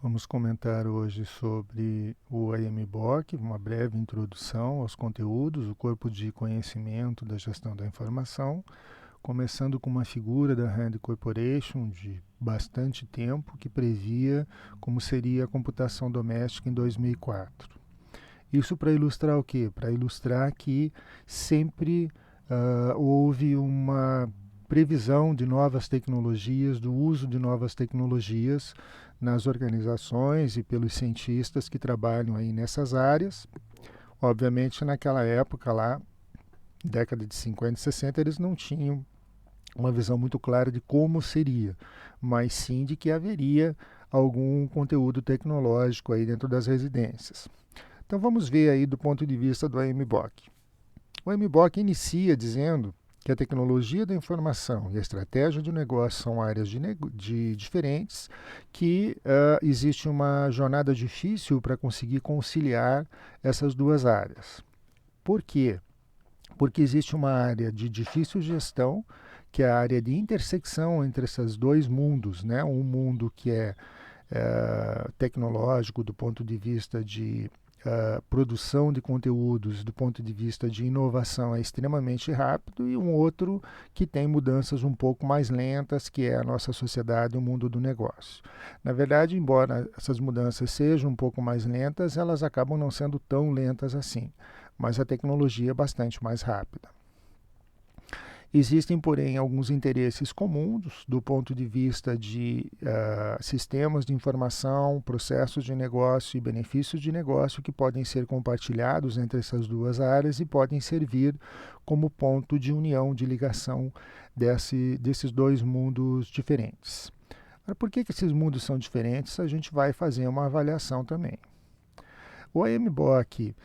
Vamos comentar hoje sobre o IMBOK, uma breve introdução aos conteúdos, o corpo de conhecimento da gestão da informação, começando com uma figura da Rand Corporation de bastante tempo que previa como seria a computação doméstica em 2004. Isso para ilustrar o quê? Para ilustrar que sempre houve uma previsão de novas tecnologias, do uso de novas tecnologias nas organizações e pelos cientistas que trabalham aí nessas áreas. Obviamente, naquela época lá, década de 50 e 60, eles não tinham uma visão muito clara de como seria, mas sim de que haveria algum conteúdo tecnológico aí dentro das residências. Então vamos ver aí do ponto de vista do AMBOK. O AMBOK inicia dizendo que a tecnologia da informação e a estratégia de negócio são áreas de diferentes, que existe uma jornada difícil para conseguir conciliar essas duas áreas. Por quê? Porque existe uma área de difícil gestão, que é a área de intersecção entre esses dois mundos, né? Um mundo que é tecnológico do ponto de vista de produção de conteúdos do ponto de vista de inovação é extremamente rápido e um outro que tem mudanças um pouco mais lentas, que é a nossa sociedade, o mundo do negócio. Na verdade, embora essas mudanças sejam um pouco mais lentas, elas acabam não sendo tão lentas assim, mas a tecnologia é bastante mais rápida. Existem, porém, alguns interesses comuns do ponto de vista de sistemas de informação, processos de negócio e benefícios de negócio que podem ser compartilhados entre essas duas áreas e podem servir como ponto de união, de ligação desses dois mundos diferentes. Agora, por que esses mundos são diferentes? A gente vai fazer uma avaliação também. O AMBOK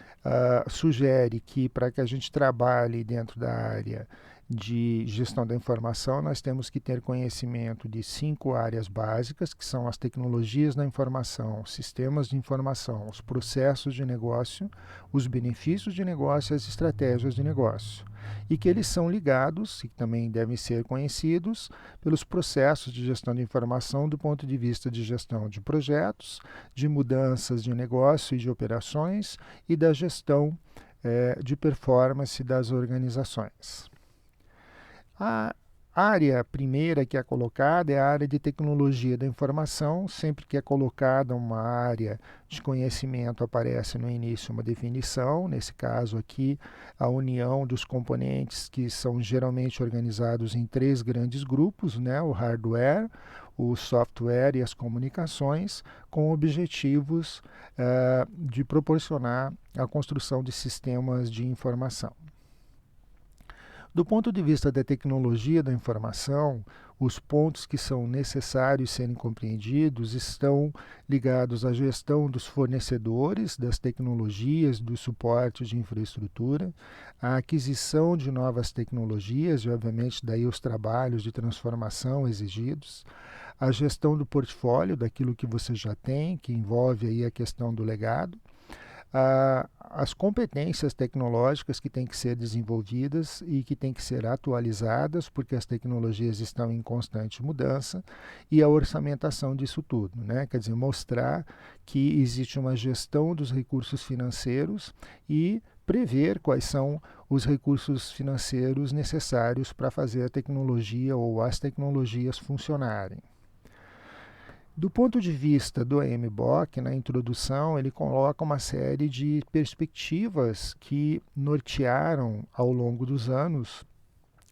sugere que para que a gente trabalhe dentro da área de gestão da informação, nós temos que ter conhecimento de 5 áreas básicas, que são as tecnologias da informação, os sistemas de informação, os processos de negócio, os benefícios de negócio e as estratégias de negócio. E que eles são ligados, e também devem ser conhecidos, pelos processos de gestão de informação do ponto de vista de gestão de projetos, de mudanças de negócio e de operações e da gestão de performance das organizações. A área primeira que é colocada é a área de tecnologia da informação. Sempre que é colocada uma área de conhecimento, aparece no início uma definição. Nesse caso aqui, a união dos componentes que são geralmente organizados em 3 grandes grupos, né? O hardware, o software e as comunicações, com objetivos de proporcionar a construção de sistemas de informação. Do ponto de vista da tecnologia da informação, os pontos que são necessários serem compreendidos estão ligados à gestão dos fornecedores, das tecnologias, do suporte de infraestrutura, à aquisição de novas tecnologias e, obviamente, daí os trabalhos de transformação exigidos, a gestão do portfólio, daquilo que você já tem, que envolve aí a questão do legado, as competências tecnológicas que têm que ser desenvolvidas e que têm que ser atualizadas, porque as tecnologias estão em constante mudança, e a orçamentação disso tudo, né? Quer dizer, mostrar que existe uma gestão dos recursos financeiros e prever quais são os recursos financeiros necessários para fazer a tecnologia ou as tecnologias funcionarem. Do ponto de vista do AMBOK, na introdução, ele coloca uma série de perspectivas que nortearam ao longo dos anos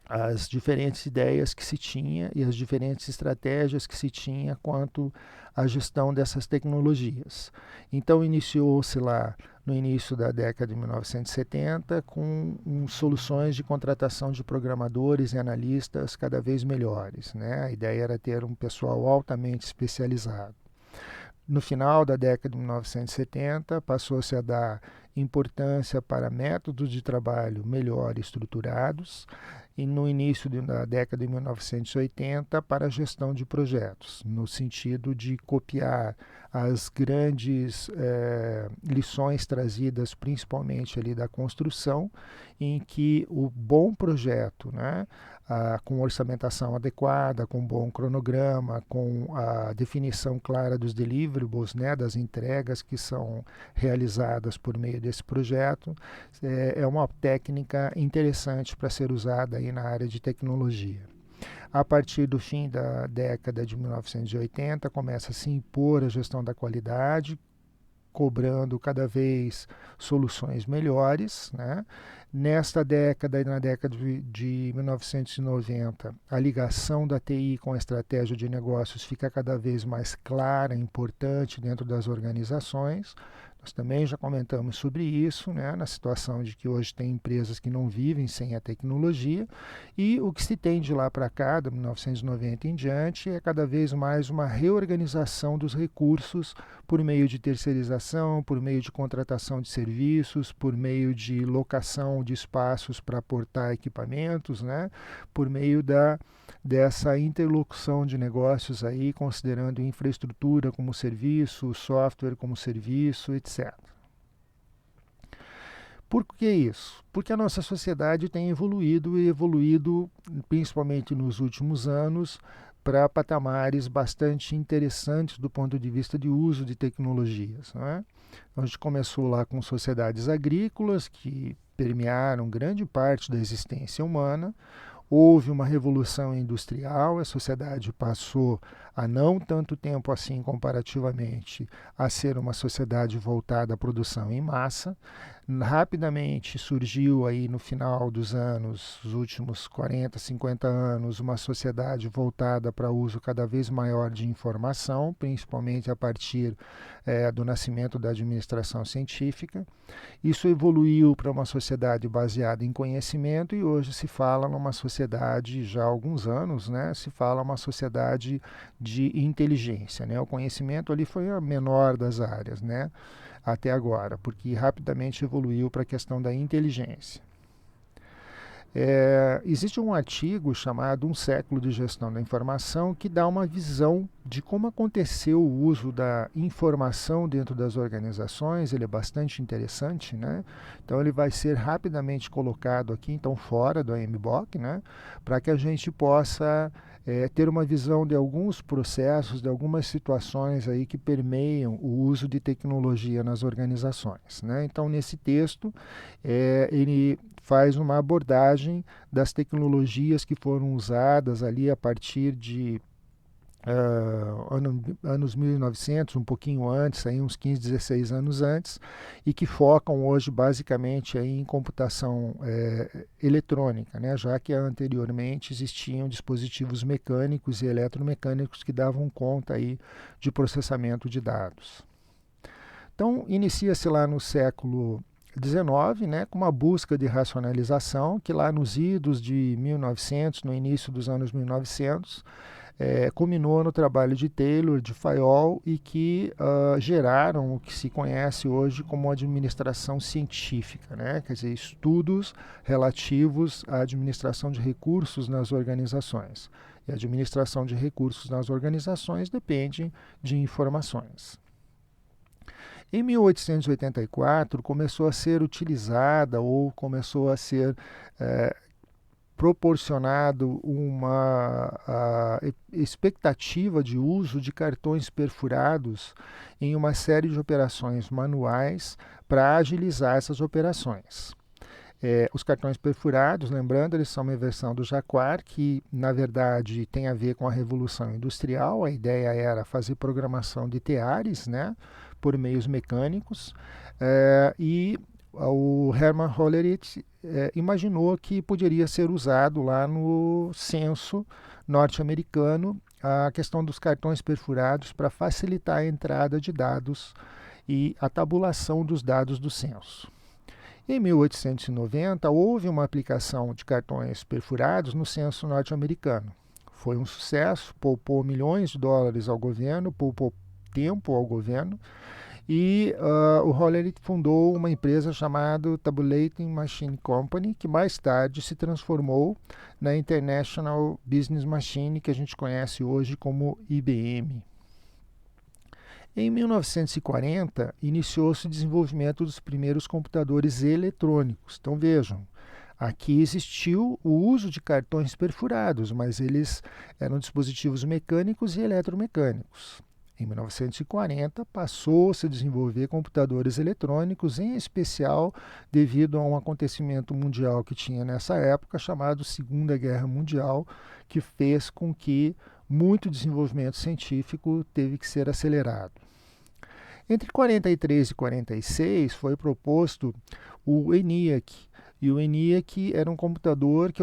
as diferentes ideias que se tinha e as diferentes estratégias que se tinha quanto à gestão dessas tecnologias. Então, iniciou-se lá no início da década de 1970 com soluções de contratação de programadores e analistas cada vez melhores, né? A ideia era ter um pessoal altamente especializado. No final da década de 1970, passou-se a dar importância para métodos de trabalho melhor estruturados e no início da década de 1980 para a gestão de projetos, no sentido de copiar as grandes lições trazidas principalmente ali da construção, em que o bom projeto, né, com orçamentação adequada, com bom cronograma, com a definição clara dos deliverables, né, das entregas que são realizadas por meio desse projeto. É uma técnica interessante para ser usada aí na área de tecnologia. A partir do fim da década de 1980, começa a se impor a gestão da qualidade, cobrando cada vez soluções melhores, né? Nesta década e na década de 1990, a ligação da TI com a estratégia de negócios fica cada vez mais clara e importante dentro das organizações. Nós também já comentamos sobre isso, né, na situação de que hoje tem empresas que não vivem sem a tecnologia, e o que se tem de lá para cá, de 1990 em diante, é cada vez mais uma reorganização dos recursos por meio de terceirização, por meio de contratação de serviços, por meio de locação de espaços para aportar equipamentos, né, por meio dessa interlocução de negócios aí, considerando infraestrutura como serviço, software como serviço, etc. Por que isso? Porque a nossa sociedade tem evoluído e evoluído principalmente nos últimos anos para patamares bastante interessantes do ponto de vista de uso de tecnologias, não é? A gente começou lá com sociedades agrícolas que permearam grande parte da existência humana. Houve uma revolução industrial, a sociedade passou a não tanto tempo assim comparativamente a ser uma sociedade voltada à produção em massa. Rapidamente surgiu aí no final dos anos, os últimos 40, 50 anos, uma sociedade voltada para o uso cada vez maior de informação, principalmente a partir do nascimento da administração científica. Isso evoluiu para uma sociedade baseada em conhecimento e hoje se fala numa sociedade, já há alguns anos, né, se fala uma sociedade de inteligência, né? O conhecimento ali foi a menor das áreas, né, até agora, porque rapidamente evoluiu para a questão da inteligência. Existe um artigo chamado Um Século de Gestão da Informação que dá uma visão de como aconteceu o uso da informação dentro das organizações. Ele é bastante interessante, né? Então ele vai ser rapidamente colocado aqui, então fora do AMBOK, né? Para que a gente possa ter uma visão de alguns processos, de algumas situações aí que permeiam o uso de tecnologia nas organizações, né? Então nesse texto ele faz uma abordagem das tecnologias que foram usadas ali a partir de anos 1900, um pouquinho antes, aí uns 15, 16 anos antes, e que focam hoje basicamente aí em computação eletrônica, né? Já que anteriormente existiam dispositivos mecânicos e eletromecânicos que davam conta aí de processamento de dados. Então, inicia-se lá no século XIX, né, com uma busca de racionalização, que lá nos idos de 1900, no início dos anos 1900, culminou no trabalho de Taylor, de Fayol, e que geraram o que se conhece hoje como administração científica, né? Quer dizer, estudos relativos à administração de recursos nas organizações. E a administração de recursos nas organizações depende de informações. Em 1884, começou a ser utilizada ou começou a ser proporcionado uma expectativa de uso de cartões perfurados em uma série de operações manuais para agilizar essas operações. Os cartões perfurados, lembrando, eles são uma versão do Jacquard, que na verdade tem a ver com a Revolução Industrial. A ideia era fazer programação de teares, né, por meios mecânicos, e o Hermann Hollerith imaginou que poderia ser usado lá no censo norte-americano a questão dos cartões perfurados para facilitar a entrada de dados e a tabulação dos dados do censo. Em 1890, houve uma aplicação de cartões perfurados no censo norte-americano. Foi um sucesso, poupou milhões de dólares ao governo, poupou tempo ao governo, e o Hollerith fundou uma empresa chamada Tabulating Machine Company, que mais tarde se transformou na International Business Machine, que a gente conhece hoje como IBM. Em 1940, iniciou-se o desenvolvimento dos primeiros computadores eletrônicos. Então vejam, Aqui existiu o uso de cartões perfurados, mas eles eram dispositivos mecânicos e eletromecânicos. Em 1940, passou-se a desenvolver computadores eletrônicos, em especial devido a um acontecimento mundial que tinha nessa época, chamado Segunda Guerra Mundial, que fez com que muito desenvolvimento científico teve que ser acelerado. Entre 43 e 46 foi proposto o ENIAC, e o ENIAC era um computador que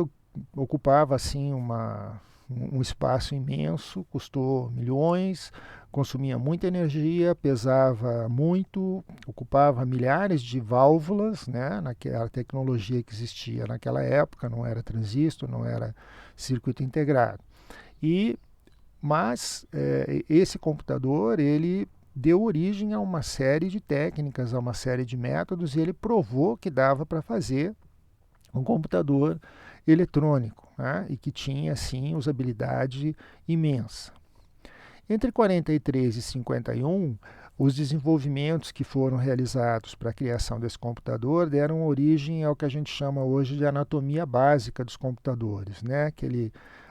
ocupava assim um espaço imenso, custou milhões, consumia muita energia, pesava muito, ocupava milhares de válvulas, né, naquela tecnologia que existia naquela época, não era transistor, não era circuito integrado. Mas esse computador, ele deu origem a uma série de técnicas, a uma série de métodos, e ele provou que dava para fazer um computador eletrônico, né, e que tinha, assim, usabilidade imensa. Entre 43 e 51, os desenvolvimentos que foram realizados para a criação desse computador deram origem ao que a gente chama hoje de anatomia básica dos computadores, né?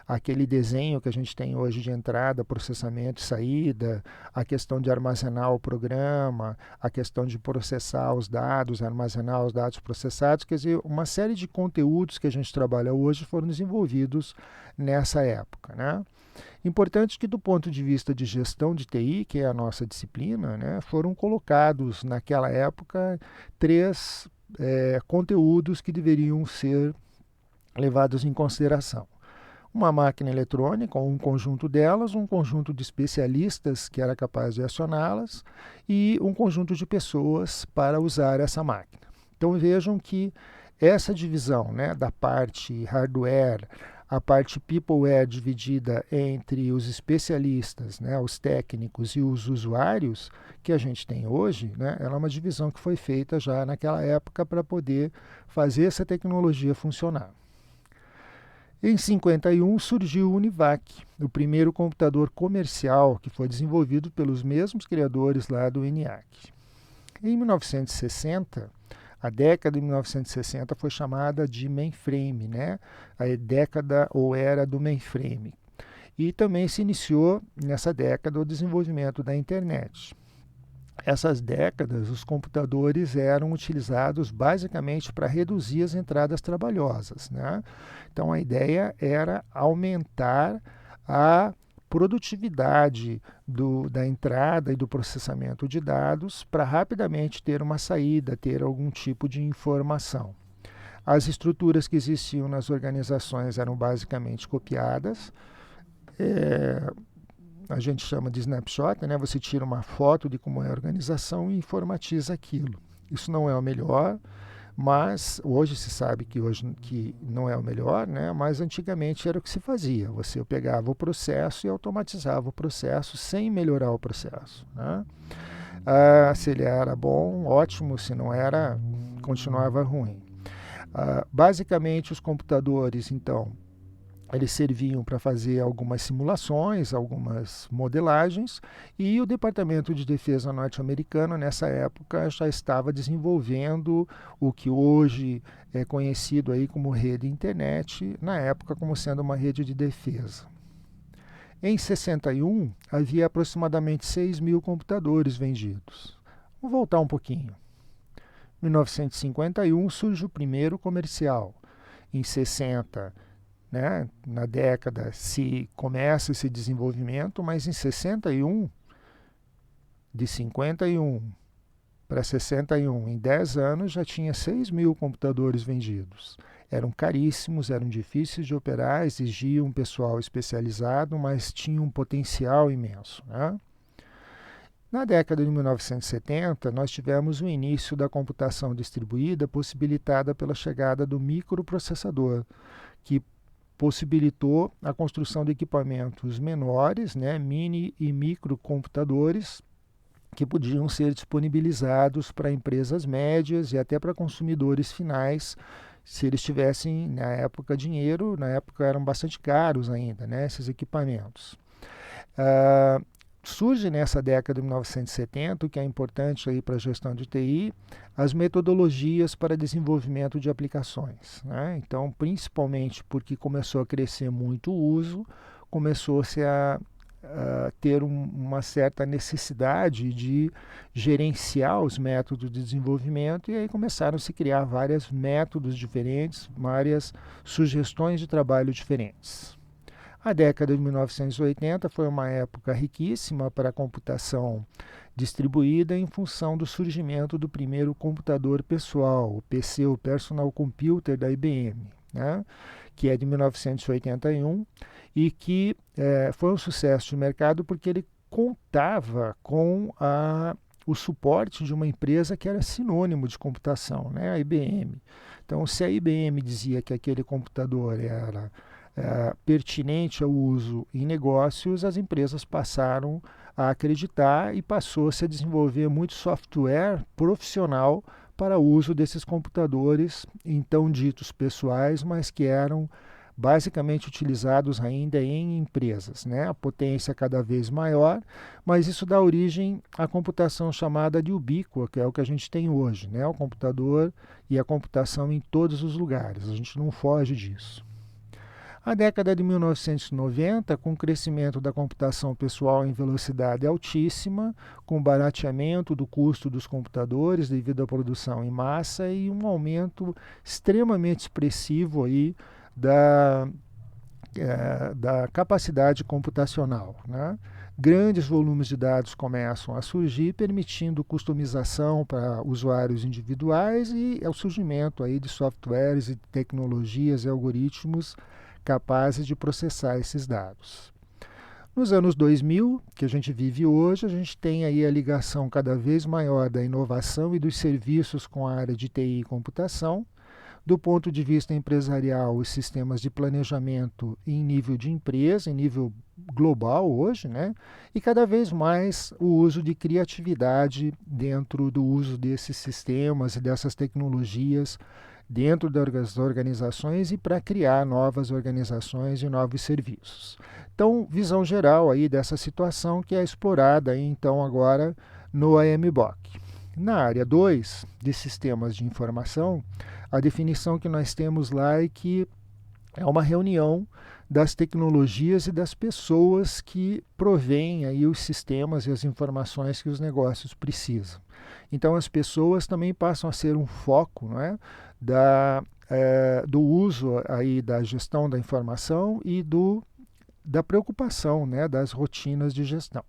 Aquele desenho que a gente tem hoje de entrada, processamento e saída, a questão de armazenar o programa, a questão de processar os dados, armazenar os dados processados, quer dizer, uma série de conteúdos que a gente trabalha hoje foram desenvolvidos nessa época, né? Importante que, do ponto de vista de gestão de TI, que é a nossa disciplina, né, foram colocados naquela época três conteúdos que deveriam ser levados em consideração. Uma máquina eletrônica, ou um conjunto delas, um conjunto de especialistas que era capaz de acioná-las e um conjunto de pessoas para usar essa máquina. Então vejam que essa divisão, né, da parte hardware, a parte peopleware dividida entre os especialistas, né, os técnicos e os usuários que a gente tem hoje, né, ela é uma divisão que foi feita já naquela época para poder fazer essa tecnologia funcionar. Em 51 surgiu o UNIVAC, o primeiro computador comercial que foi desenvolvido pelos mesmos criadores lá do ENIAC. Em 1960, a década de 1960 foi chamada de mainframe, né? A década ou era do mainframe. E também se iniciou nessa década o desenvolvimento da internet. Essas décadas, os computadores eram utilizados basicamente para reduzir as entradas trabalhosas, né? Então a ideia era aumentar a produtividade da entrada e do processamento de dados para rapidamente ter uma saída, ter algum tipo de informação. As estruturas que existiam nas organizações eram basicamente copiadas. A gente chama de snapshot, né? Você tira uma foto de como é a organização e informatiza aquilo. Isso não é o melhor, mas hoje se sabe que não é o melhor, né? Mas antigamente era o que se fazia. Você pegava o processo e automatizava o processo sem melhorar o processo, né? Se ele era bom, ótimo. Se não era, continuava ruim. Basicamente, os computadores, então, eles serviam para fazer algumas simulações, algumas modelagens, e o Departamento de Defesa norte-americano, nessa época, já estava desenvolvendo o que hoje é conhecido aí como rede internet, na época como sendo uma rede de defesa. Em 61, havia aproximadamente 6.000 computadores vendidos. Vamos voltar um pouquinho. Em 1951 surge o primeiro comercial. Em 60, né, na década, se começa esse desenvolvimento, mas em 61, de 51 para 61, em 10 anos, já tinha 6.000 computadores vendidos. Eram caríssimos, eram difíceis de operar, exigiam um pessoal especializado, mas tinham um potencial imenso, né? Na década de 1970, nós tivemos o início da computação distribuída possibilitada pela chegada do microprocessador, que possibilitou a construção de equipamentos menores, né, mini e microcomputadores, que podiam ser disponibilizados para empresas médias e até para consumidores finais, se eles tivessem, na época, dinheiro. Na época eram bastante caros ainda, né, esses equipamentos. surge nessa década de 1970, o que é importante aí para a gestão de TI, as metodologias para desenvolvimento de aplicações, né? Então, principalmente porque começou a crescer muito o uso, começou-se a ter uma certa necessidade de gerenciar os métodos de desenvolvimento e aí começaram a se criar vários métodos diferentes, várias sugestões de trabalho diferentes. A década de 1980 foi uma época riquíssima para a computação distribuída em função do surgimento do primeiro computador pessoal, o PC, o Personal Computer da IBM, né? Que é de 1981 e que foi um sucesso de mercado porque ele contava com o suporte de uma empresa que era sinônimo de computação, né? A IBM. Então, se a IBM dizia que aquele computador era pertinente ao uso em negócios, as empresas passaram a acreditar e passou-se a desenvolver muito software profissional para o uso desses computadores, então ditos pessoais, mas que eram basicamente utilizados ainda em empresas, né? A potência cada vez maior, mas isso dá origem à computação chamada de ubíqua, que é o que a gente tem hoje, né? O computador e a computação em todos os lugares, a gente não foge disso. A década de 1990, com o crescimento da computação pessoal em velocidade altíssima, com o barateamento do custo dos computadores devido à produção em massa e um aumento extremamente expressivo aí da capacidade computacional, né? Grandes volumes de dados começam a surgir, permitindo customização para usuários individuais e o surgimento aí de softwares e tecnologias e algoritmos capazes de processar esses dados. Nos anos 2000, que a gente vive hoje, a gente tem aí a ligação cada vez maior da inovação e dos serviços com a área de TI e computação. Do ponto de vista empresarial, os sistemas de planejamento em nível de empresa, em nível global hoje, né? E cada vez mais o uso de criatividade dentro do uso desses sistemas e dessas tecnologias dentro das organizações e para criar novas organizações e novos serviços. Então, visão geral aí dessa situação que é explorada aí, então agora no AMBOK. Na área 2 de sistemas de informação, a definição que nós temos lá é que é uma reunião das tecnologias e das pessoas que provêm aí os sistemas e as informações que os negócios precisam. Então as pessoas também passam a ser um foco, não é, do uso aí da gestão da informação e da preocupação, né, das rotinas de gestão.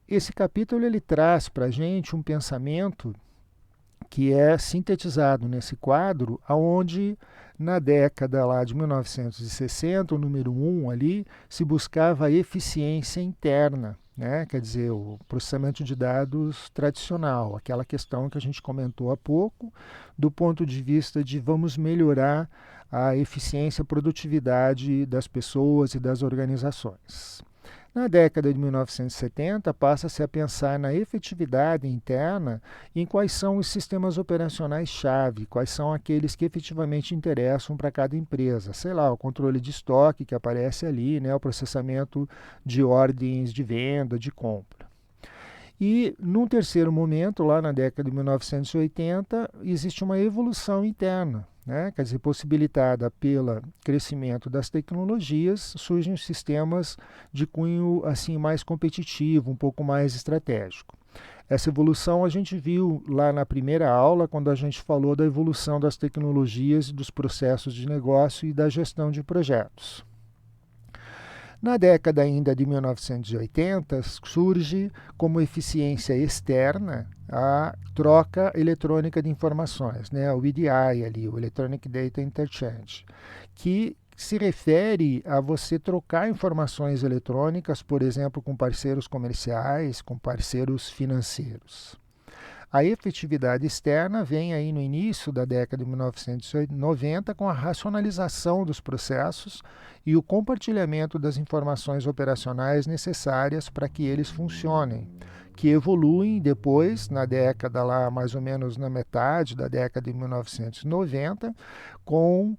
Esse capítulo ele traz para a gente um pensamento que é sintetizado nesse quadro, onde na década lá de 1960, o número 1 ali, se buscava a eficiência interna, né? Quer dizer, o processamento de dados tradicional, aquela questão que a gente comentou há pouco, do ponto de vista de vamos melhorar a eficiência e produtividade das pessoas e das organizações. Na década de 1970, passa-se a pensar na efetividade interna em quais são os sistemas operacionais-chave, quais são aqueles que efetivamente interessam para cada empresa. Sei lá, o controle de estoque que aparece ali, né, o processamento de ordens de venda, de compra. E, num terceiro momento, lá na década de 1980, existe uma evolução interna, né? Quer dizer, possibilitada pelo crescimento das tecnologias, surgem os sistemas de cunho assim, mais competitivo, um pouco mais estratégico. Essa evolução a gente viu lá na primeira aula, quando a gente falou da evolução das tecnologias, dos processos de negócio e da gestão de projetos. Na década ainda de 1980, surge como eficiência externa a troca eletrônica de informações, né? O EDI ali, o Electronic Data Interchange, que se refere a você trocar informações eletrônicas, por exemplo, com parceiros comerciais, com parceiros financeiros. A efetividade externa vem aí no início da década de 1990 com a racionalização dos processos e o compartilhamento das informações operacionais necessárias para que eles funcionem, que evoluem depois, na década lá, mais ou menos na metade da década de 1990, com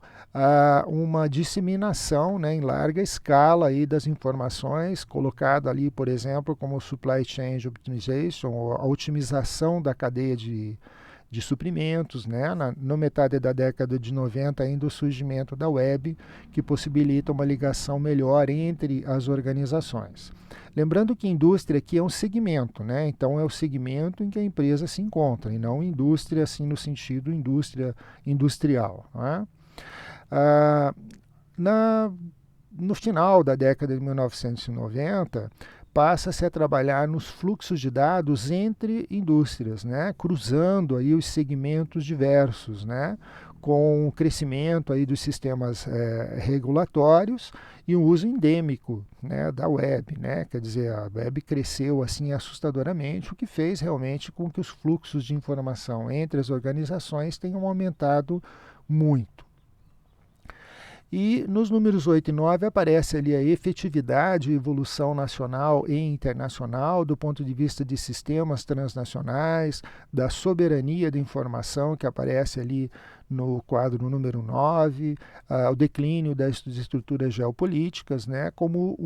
uma disseminação, né, em larga escala aí das informações, colocada ali, por exemplo, como Supply Chain Optimization, ou a otimização da cadeia de suprimentos, né? Na metade da década de 90, ainda o surgimento da web, que possibilita uma ligação melhor entre as organizações. Lembrando que indústria aqui é um segmento, né? Então é o segmento em que a empresa se encontra, e não indústria assim no sentido indústria industrial. Né? Ah, no final da década de 1990, passa-se a trabalhar nos fluxos de dados entre indústrias, né? Cruzando aí os segmentos diversos, né? Com o crescimento aí dos sistemas regulatórios e o uso endêmico, né, da web, né? Quer dizer, a web cresceu assim assustadoramente, o que fez realmente com que os fluxos de informação entre as organizações tenham aumentado muito. E nos números 8 e 9 aparece ali a efetividade e evolução nacional e internacional do ponto de vista de sistemas transnacionais, da soberania da informação, que aparece ali no quadro número 9, o declínio das estruturas geopolíticas, né, como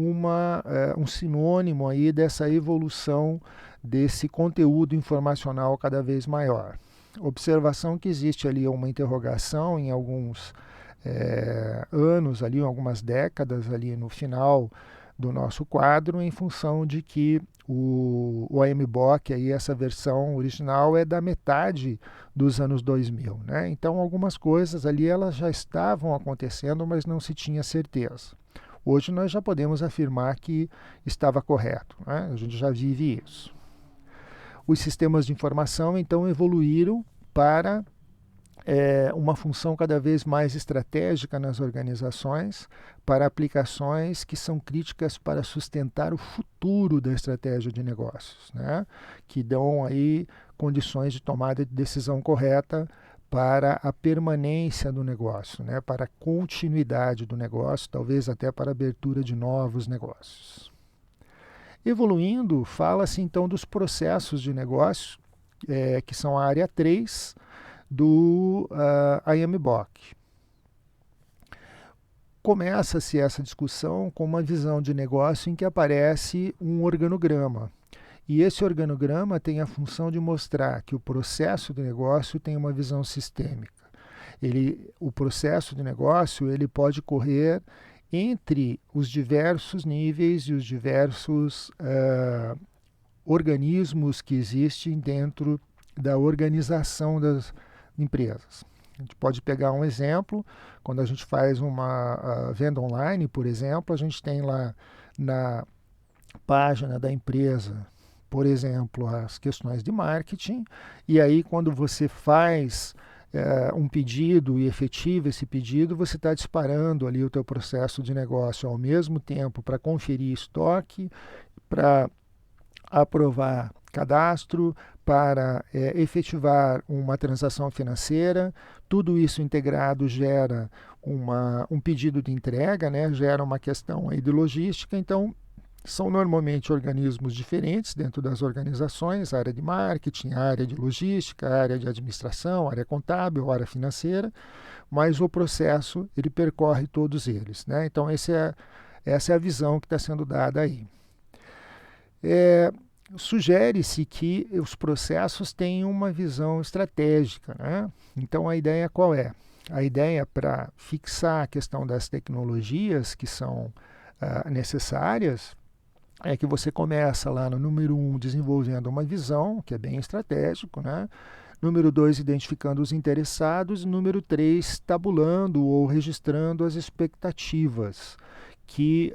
um sinônimo aí dessa evolução desse conteúdo informacional cada vez maior. Observação que existe ali uma interrogação em alguns anos, ali, algumas décadas ali no final do nosso quadro, em função de que o AMBOK, aí, essa versão original, é da metade dos anos 2000. Né? Então, algumas coisas ali elas já estavam acontecendo, mas não se tinha certeza. Hoje nós já podemos afirmar que estava correto. Né? A gente já vive isso. Os sistemas de informação, então, evoluíram para uma função cada vez mais estratégica nas organizações, para aplicações que são críticas para sustentar o futuro da estratégia de negócios, né? Que dão aí condições de tomada de decisão correta para a permanência do negócio, né? Para a continuidade do negócio, talvez até para a abertura de novos negócios. Evoluindo, fala-se então dos processos de negócio, que são a área 3, do AMBOK. Começa-se essa discussão com uma visão de negócio em que aparece um organograma. E esse organograma tem a função de mostrar que o processo de negócio tem uma visão sistêmica. O processo de negócio ele pode correr entre os diversos níveis e os diversos organismos que existem dentro da organização das empresas. A gente pode pegar um exemplo, quando a gente faz uma venda online, por exemplo, a gente tem lá na página da empresa, por exemplo, as questões de marketing, e aí quando você faz um pedido e efetiva esse pedido, você está disparando ali o teu processo de negócio ao mesmo tempo para conferir estoque, para aprovar cadastro, para efetivar uma transação financeira. Tudo isso integrado gera um pedido de entrega, né? Gera uma questão aí de logística. Então, são normalmente organismos diferentes dentro das organizações, a área de marketing, a área de logística, a área de administração, a área contábil, a área financeira, mas o processo ele percorre todos eles. Né? Então, essa é a visão que está sendo dada aí. Sugere-se que os processos têm uma visão estratégica. Né? Então, a ideia qual é? A ideia para fixar a questão das tecnologias que são necessárias é que você começa lá no número 1 desenvolvendo uma visão, que é bem estratégico, né? Número 2, identificando os interessados, e número 3, tabulando ou registrando as expectativas que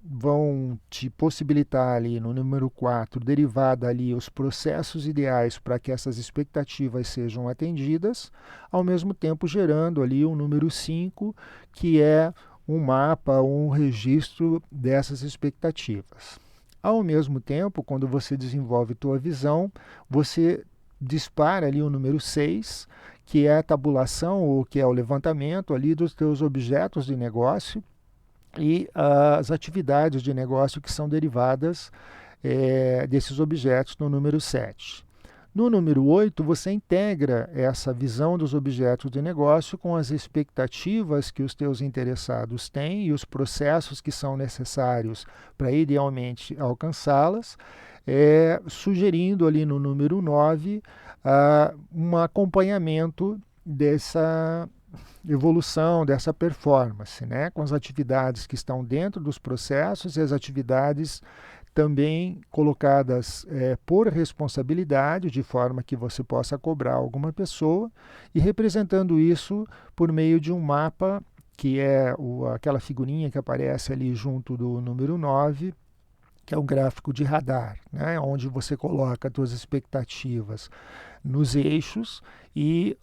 vão te possibilitar ali no número 4, derivar dali os processos ideais para que essas expectativas sejam atendidas, ao mesmo tempo gerando ali o número 5, que é um mapa ou um registro dessas expectativas. Ao mesmo tempo, quando você desenvolve tua visão, você dispara ali o número 6, que é a tabulação ou que é o levantamento ali dos teus objetos de negócio e as atividades de negócio que são derivadas desses objetos no número 7. No número 8, você integra essa visão dos objetos de negócio com as expectativas que os teus interessados têm e os processos que são necessários para idealmente alcançá-las, sugerindo ali no número 9 um acompanhamento dessa evolução, dessa performance, né? Com as atividades que estão dentro dos processos e as atividades também colocadas por responsabilidade, de forma que você possa cobrar alguma pessoa, e representando isso por meio de um mapa, que é aquela figurinha que aparece ali junto do número 9, que é um gráfico de radar, né, onde você coloca as suas expectativas nos eixos e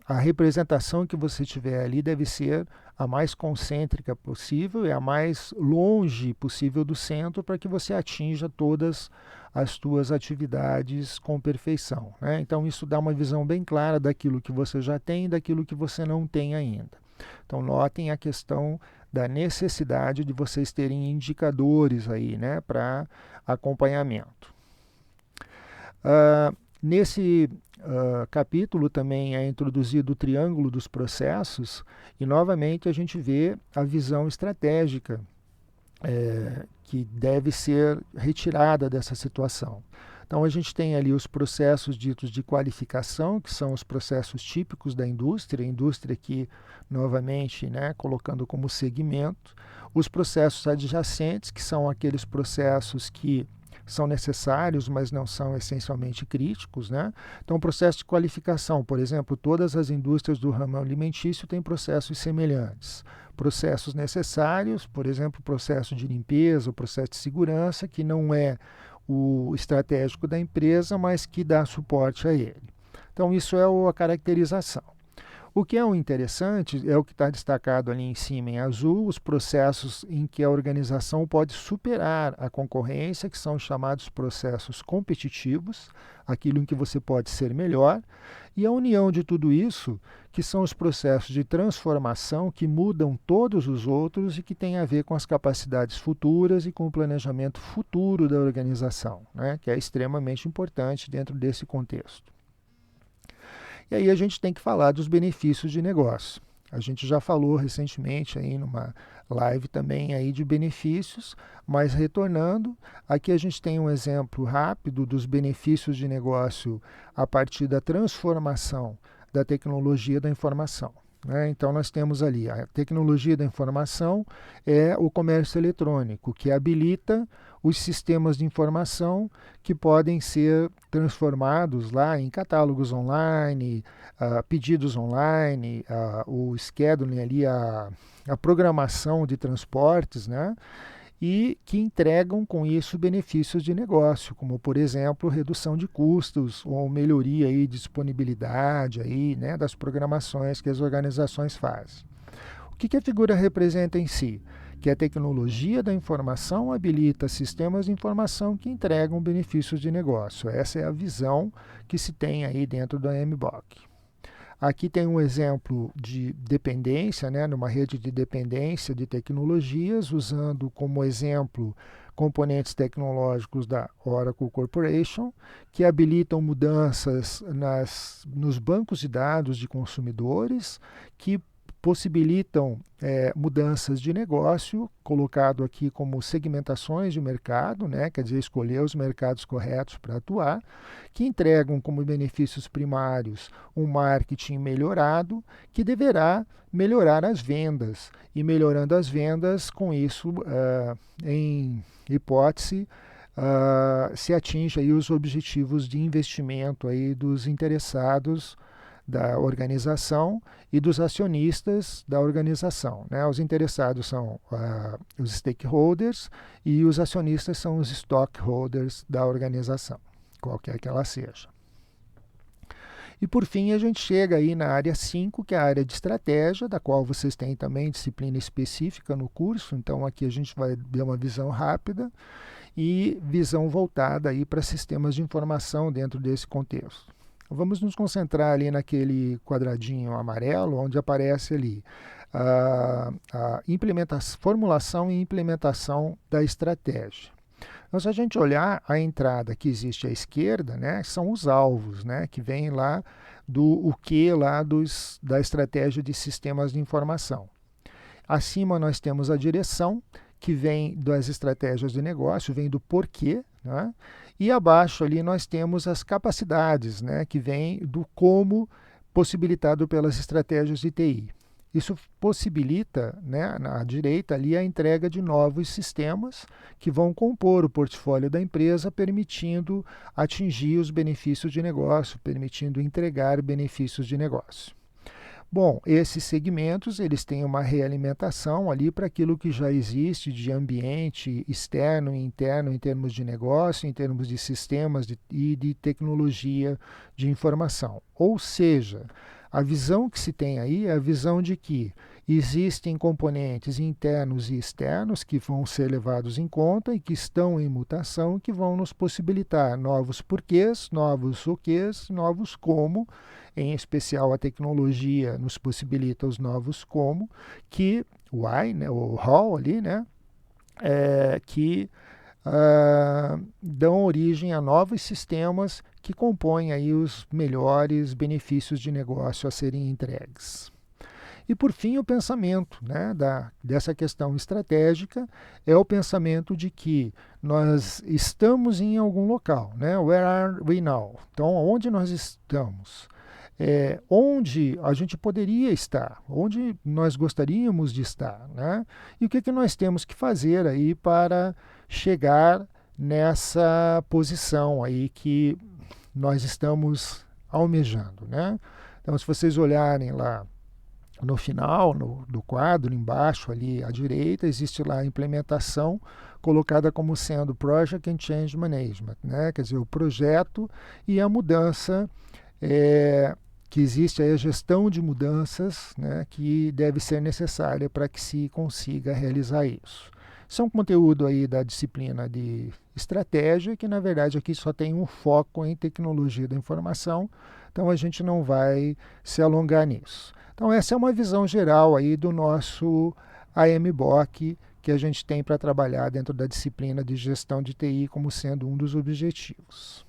a representação que você tiver ali deve ser a mais concêntrica possível e a mais longe possível do centro para que você atinja todas as suas atividades com perfeição, né? Então isso dá uma visão bem clara daquilo que você já tem e daquilo que você não tem ainda. Então notem a questão da necessidade de vocês terem indicadores aí, né, para acompanhamento. Nesse capítulo também é introduzido o triângulo dos processos e novamente a gente vê a visão estratégica que deve ser retirada dessa situação. Então a gente tem ali os processos ditos de qualificação, que são os processos típicos da indústria, a indústria aqui novamente, né, colocando como segmento, os processos adjacentes, que são aqueles processos que são necessários, mas não são essencialmente críticos, né? Então, o processo de qualificação, por exemplo, todas as indústrias do ramo alimentício têm processos semelhantes. Processos necessários, por exemplo, o processo de limpeza, o processo de segurança, que não é o estratégico da empresa, mas que dá suporte a ele. Então, isso é a caracterização. O que é o interessante é o que está destacado ali em cima em azul, os processos em que a organização pode superar a concorrência, que são chamados processos competitivos, aquilo em que você pode ser melhor, e a união de tudo isso, que são os processos de transformação que mudam todos os outros e que têm a ver com as capacidades futuras e com o planejamento futuro da organização, né, que é extremamente importante dentro desse contexto. E aí a gente tem que falar dos benefícios de negócio. A gente já falou recentemente aí numa live também aí de benefícios, mas retornando, aqui a gente tem um exemplo rápido dos benefícios de negócio a partir da transformação da tecnologia da informação, né? Então nós temos ali a tecnologia da informação é o comércio eletrônico, que habilita os sistemas de informação que podem ser transformados lá em catálogos online, pedidos online, o scheduling ali, a programação de transportes, né? E que entregam com isso benefícios de negócio, como por exemplo redução de custos ou melhoria aí, de disponibilidade aí, né, das programações que as organizações fazem. O que a figura representa em si? Que a tecnologia da informação habilita sistemas de informação que entregam benefícios de negócio. Essa é a visão que se tem aí dentro da MBOK. Aqui tem um exemplo de dependência, né, numa rede de dependência de tecnologias, usando como exemplo componentes tecnológicos da Oracle Corporation, que habilitam mudanças nos bancos de dados de consumidores, que possibilitam mudanças de negócio, colocado aqui como segmentações de mercado, né, quer dizer, escolher os mercados corretos para atuar, que entregam como benefícios primários um marketing melhorado, que deverá melhorar as vendas, e melhorando as vendas, com isso, em hipótese, se atinge aí os objetivos de investimento aí dos interessados da organização e dos acionistas da organização, né? Os interessados são os stakeholders e os acionistas são os stockholders da organização, qualquer que ela seja. E por fim a gente chega aí na área 5, que é a área de estratégia, da qual vocês têm também disciplina específica no curso, então aqui a gente vai dar uma visão rápida e visão voltada aí para sistemas de informação dentro desse contexto. Vamos nos concentrar ali naquele quadradinho amarelo, onde aparece ali a formulação e implementação da estratégia. Então, se a gente olhar a entrada que existe à esquerda, né, são os alvos, né, que vem lá do o que lá da estratégia de sistemas de informação. Acima nós temos a direção, que vem das estratégias de negócio, vem do porquê, né? E abaixo ali nós temos as capacidades, né, que vem do como possibilitado pelas estratégias de TI. Isso possibilita, né, na direita ali, a entrega de novos sistemas que vão compor o portfólio da empresa, permitindo atingir os benefícios de negócio, permitindo entregar benefícios de negócio. Bom, esses segmentos eles têm uma realimentação ali para aquilo que já existe de ambiente externo e interno em termos de negócio, em termos de sistemas e de tecnologia de informação. Ou seja, a visão que se tem aí é a visão de que existem componentes internos e externos que vão ser levados em conta e que estão em mutação e que vão nos possibilitar novos porquês, novos o quês, novos como, em especial a tecnologia nos possibilita os novos como, que o why, né, o how ali, né, que dão origem a novos sistemas que compõem aí os melhores benefícios de negócio a serem entregues. E por fim, o pensamento, né, dessa questão estratégica é o pensamento de que nós estamos em algum local, né? Where are we now? Então, onde nós estamos? Onde a gente poderia estar, onde nós gostaríamos de estar, né? E o que nós temos que fazer aí para chegar nessa posição aí que nós estamos almejando, né? Então, se vocês olharem lá no final do quadro, embaixo ali à direita, existe lá a implementação colocada como sendo Project and Change Management, né? Quer dizer, o projeto e a mudança, que existe aí a gestão de mudanças, né, que deve ser necessária para que se consiga realizar isso. Isso é um conteúdo aí da disciplina de estratégia, que na verdade aqui só tem um foco em tecnologia da informação, então a gente não vai se alongar nisso. Então essa é uma visão geral aí do nosso AMBOK que a gente tem para trabalhar dentro da disciplina de gestão de TI como sendo um dos objetivos.